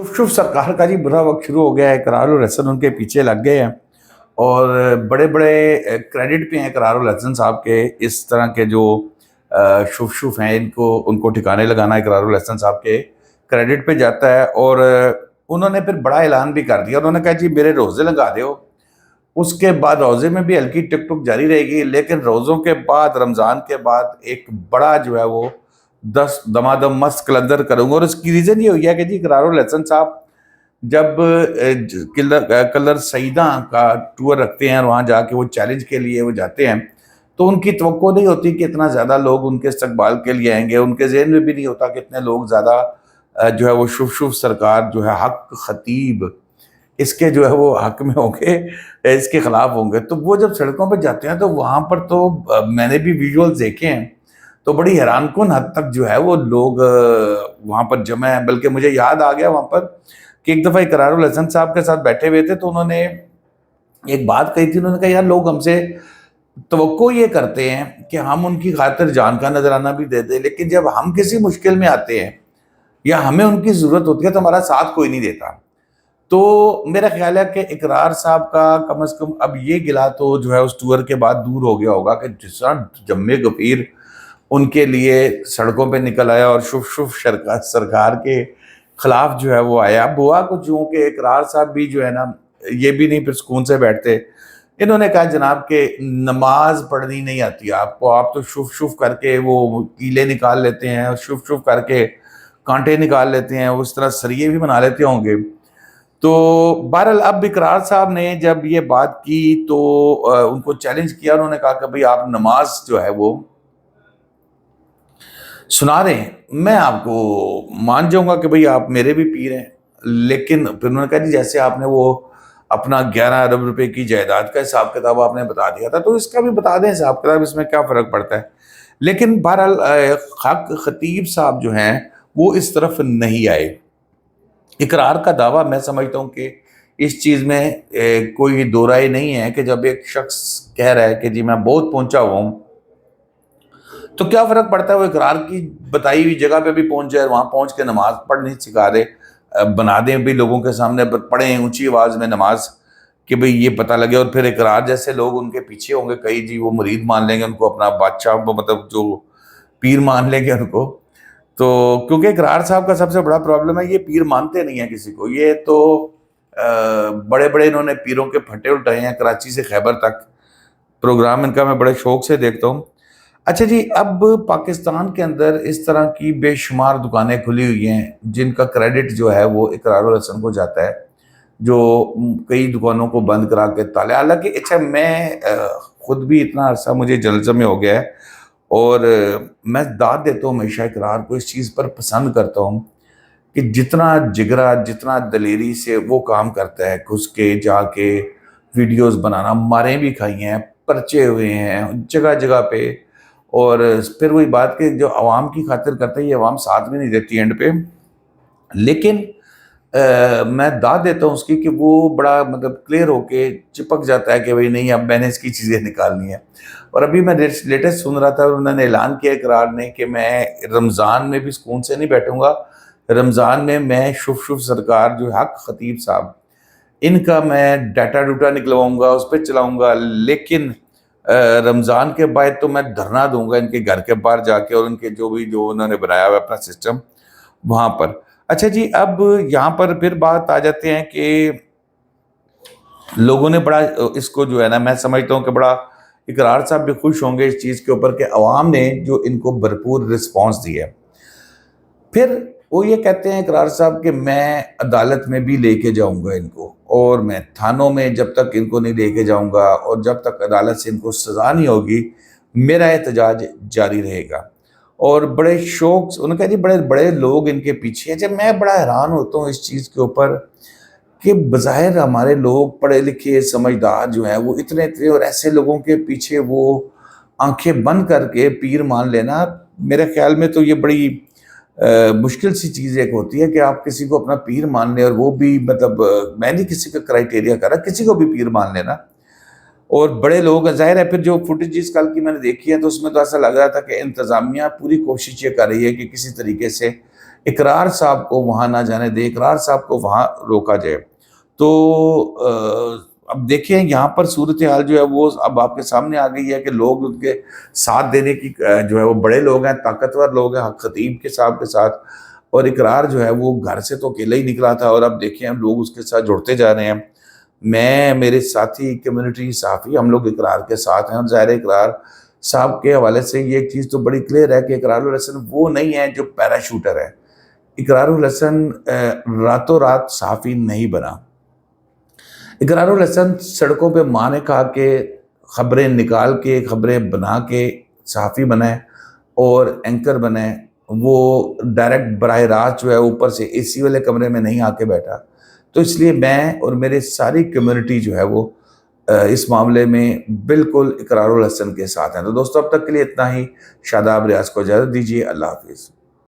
शुभ सरकार का जी बुरा वक्त शुरू हो गया है। इकरार और हसन उनके पीछे लग गए हैं और बड़े बड़े क्रेडिट पे हैं इकरार और हसन साहब के। इस तरह के जो शुभ शुभ हैं इनको उनको ठिकाने लगाना इकरार और हसन साहब के क्रेडिट पे जाता है। और उन्होंने फिर बड़ा ऐलान भी कर दिया। उन्होंने कहा जी मेरे रोज़े लगा दो। उसके बाद रोज़े में भी हल्की टिक टुक जारी रहेगी, लेकिन रोज़ों के बाद रमज़ान के बाद एक बड़ा जो है वो 10 दमादम मस्त कलंदर करूँगा। और उसकी रीज़न ये हुई है कि जी इकरारुल हसन साहब जब कलर सईदा का टूर रखते हैं और वहाँ जाके वो चैलेंज के लिए वो जाते हैं, तो उनकी तवक्को नहीं होती कि इतना ज़्यादा लोग उनके इस्तकबाल के लिए आएंगे। उनके ज़हन में भी नहीं होता कि इतने लोग ज़्यादा जो है वो शुभ शुभ सरकार जो है हक खतीब इसके जो है वो हक में होंगे, इसके खिलाफ होंगे। तो वो जब सड़कों पर जाते हैं तो वहाँ पर तो मैंने भी विजुअल्स देखे हैं, तो बड़ी हैरानकुन हद तक जो है वो लोग वहाँ पर जमा हैं। बल्कि मुझे याद आ गया वहाँ पर कि एक दफ़ा इकरारुल हसन साहब के साथ बैठे हुए थे, तो उन्होंने एक बात कही थी। उन्होंने कहा यार लोग हमसे तवक्को ये करते हैं कि हम उनकी खातिर जान का नजराना भी दे दें, लेकिन जब हम किसी मुश्किल में आते हैं या हमें उनकी ज़रूरत होती है तो हमारा साथ कोई नहीं देता। तो मेरा ख्याल है कि इकरार साहब का कम से कम अब ये गिला तो जो है उस टूर के बाद दूर हो गया होगा कि जिस तरह जम्मे गफीर उनके लिए सड़कों पे निकल आया और शुभ शुभ सरकार के खिलाफ जो है वो आया। अब हुआ कुछ यूं कि इकरार साहब भी जो है ना ये भी नहीं फिर सुकून से बैठते। इन्होंने कहा जनाब के नमाज पढ़नी नहीं आती आपको, आप तो शुभ शुभ करके वो कीले निकाल लेते हैं, शुभ शुभ करके कांटे निकाल लेते हैं, उस तरह सरिये भी बना लेते होंगे। तो बहरहाल अब इकरार साहब ने जब ये बात की तो उनको चैलेंज किया। उन्होंने कहा कि भाई आप नमाज जो है वो सुना दें, मैं आपको मान जाऊंगा कि भाई आप मेरे भी पीर हैं। लेकिन फिर उन्होंने कहा जी जैसे आपने वो अपना 11 अरब रुपए की जायदाद का हिसाब किताब आपने बता दिया था, तो इसका भी बता दें हिसाब किताब, इसमें क्या फ़र्क पड़ता है। लेकिन बहरहाल हक खतीब साहब जो हैं वो इस तरफ नहीं आए। इकरार का दावा मैं समझता हूँ कि इस चीज़ में कोई दो राय नहीं है कि जब एक शख्स कह रहा है कि जी मैं बहुत पहुंचा हुआ हूँ, तो क्या फ़र्क पड़ता है वो इकरार की बताई हुई जगह पे भी पहुंच जाए, वहाँ पहुंच के नमाज पढ़नी सिखा दे, बना दें भी लोगों के सामने पढ़ें ऊंची आवाज़ में नमाज कि भाई ये पता लगे। और फिर इकरार जैसे लोग उनके पीछे होंगे, कई जी वो मुरीद मान लेंगे उनको, अपना बादशाह मतलब जो पीर मान लेंगे उनको। तो क्योंकि इकरार साहब का सबसे बड़ा प्रॉब्लम है ये पीर मानते नहीं है किसी को। ये तो बड़े बड़े इन्होंने पीरों के फटे उठाए हैं, कराची से खैबर तक प्रोग्राम इनका मैं बड़े शौक से देखता हूँ। अच्छा जी, अब पाकिस्तान के अंदर इस तरह की बेशुमार दुकानें खुली हुई हैं जिनका क्रेडिट जो है वो इकरारुल हसन को जाता है, जो कई दुकानों को बंद करा के ताले। हालांकि अच्छा मैं खुद भी इतना अरसा मुझे जलसम में हो गया है और मैं दाद देता हूँ हमेशा इकरार को, इस चीज़ पर पसंद करता हूँ कि जितना जिगरा जितना दलेरी से वो काम करता है, घुस के जाके वीडियोस बनाना, मारें भी खाई हैं, पर्चे हुए हैं जगह जगह पे। और फिर वही बात कि जो आवाम की खातिर करता है ये आवाम साथ भी नहीं देती एंड पे। लेकिन मैं दाद देता हूँ उसकी कि वो बड़ा मतलब क्लियर होके चिपक जाता है कि भाई नहीं अब मैंने इसकी चीज़ें निकालनी है। और अभी मैं लेटेस्ट सुन रहा था, उन्होंने ऐलान किया इकरार ने कि मैं रमज़ान में भी सुकून से नहीं बैठूंगा। रमज़ान में मैं शुभ शुभ सरकार जो हक खतीब साहब इनका मैं डाटा डूटा निकलवाऊंगा, उस पर चलाऊंगा। लेकिन रमज़ान के बाद तो मैं धरना दूंगा इनके घर के बाहर जाके और उनके जो उन्होंने बनाया हुआ अपना सिस्टम वहाँ पर। अच्छा जी, अब यहाँ पर फिर बात आ जाते हैं कि लोगों ने बड़ा इसको जो है ना मैं समझता हूँ कि बड़ा इकरार साहब भी खुश होंगे इस चीज़ के ऊपर कि अवाम ने जो इनको भरपूर रिस्पॉन्स दिया। फिर वो ये कहते हैं इकरार साहब कि मैं अदालत में भी लेके जाऊंगा इनको, और मैं थानों में जब तक इनको नहीं लेके जाऊंगा और जब तक अदालत से इनको सज़ा नहीं होगी मेरा एहतजाज जारी रहेगा। और बड़े शौक उन्होंने कहा जी बड़े बड़े लोग इनके पीछे हैं। जब मैं बड़ा हैरान होता हूँ इस चीज़ के ऊपर कि बज़ाहिर हमारे लोग पढ़े लिखे समझदार जो हैं वो इतने इतने, और ऐसे लोगों के पीछे वो आंखें बंद करके पीर मान लेना, मेरे ख्याल में तो ये बड़ी मुश्किल सी चीज़ एक होती है कि आप किसी को अपना पीर मान लें। और वो भी मतलब मैं नहीं किसी का क्राइटेरिया कर रहा, किसी को भी पीर मान लेना। और बड़े लोग ज़ाहिर है फिर जो फुटेजेस कल की मैंने देखी है तो उसमें तो ऐसा लग रहा था कि इंतज़ामिया पूरी कोशिश ये कर रही है कि किसी तरीके से اقرار صاحب کو وہاں نہ جانے دے، اقرار صاحب کو وہاں روکا جائے۔ تو اب دیکھیں یہاں پر صورتحال جو ہے وہ اب آپ کے سامنے آ گئی ہے کہ لوگ ان کے ساتھ دینے کی جو ہے وہ بڑے لوگ ہیں، طاقتور لوگ ہیں، خطیب کے صاحب کے ساتھ، اور اقرار جو ہے وہ گھر سے تو اکیلا ہی نکلا تھا، اور اب دیکھیں ہم لوگ اس کے ساتھ جڑتے جا رہے ہیں۔ میں، میرے ساتھی کمیونٹی صحافی، ہم لوگ اقرار کے ساتھ ہیں، اور ظاہر ہے اقرار صاحب کے حوالے سے یہ ایک چیز تو بڑی کلیئر ہے کہ اقرار الحسن وہ نہیں ہے جو پیراشوٹر ہے۔ اقرار الحسن راتوں رات صحافی نہیں بنا۔ اقرار الحسن سڑکوں پہ ماں نے کہا کہ خبریں نکال کے، خبریں بنا کے صحافی بنائے اور اینکر بنائے، وہ ڈائریکٹ براہ راست جو ہے اوپر سے اے سی والے کمرے میں نہیں آ کے بیٹھا۔ تو اس لیے میں اور میرے ساری کمیونٹی جو ہے وہ اس معاملے میں بالکل اقرار الحسن کے ساتھ ہیں۔ تو دوستو اب تک کے لیے اتنا ہی۔ شاداب ریاض کو اجازت دیجیے، اللہ حافظ۔